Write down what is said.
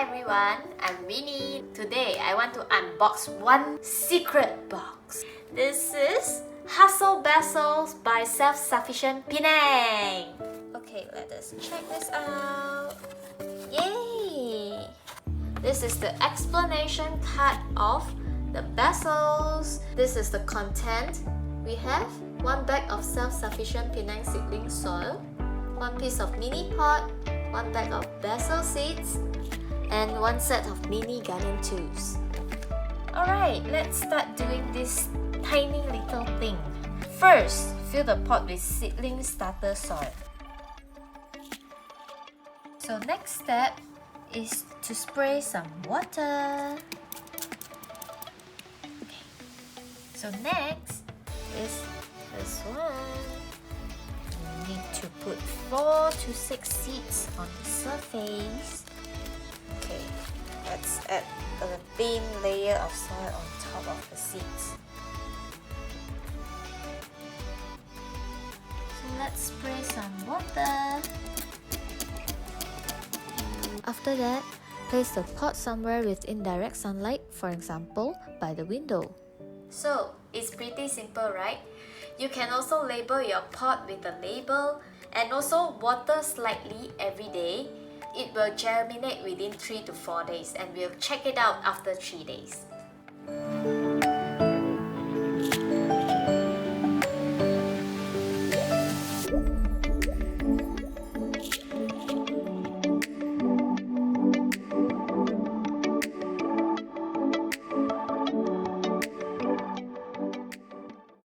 everyone, I'm Winnie. Today I want to unbox one secret box. This is Basil by Self-Sufficient Penang. Okay, let us check this out. Yay! This is the explanation card of the basils. This is the content. We have 1 bag of Self-Sufficient Penang seedling soil, 1 piece of mini pot, 1 bag of basil seeds, and 1 set of mini garden tools. Alright, let's start doing this tiny little thing. First, fill the pot with seedling starter soil. So next step is to spray some water. Okay. So next is this one. You need to put 4 to 6 seeds on the surface. Okay, let's add a thin layer of soil on top of the seeds. So let's spray some water. After that, place the pot somewhere with indirect sunlight, for example, by the window. So, it's pretty simple, right? You can also label your pot with a label and also water slightly every day. It will germinate within 3 to 4 days and we'll check it out after 3 days.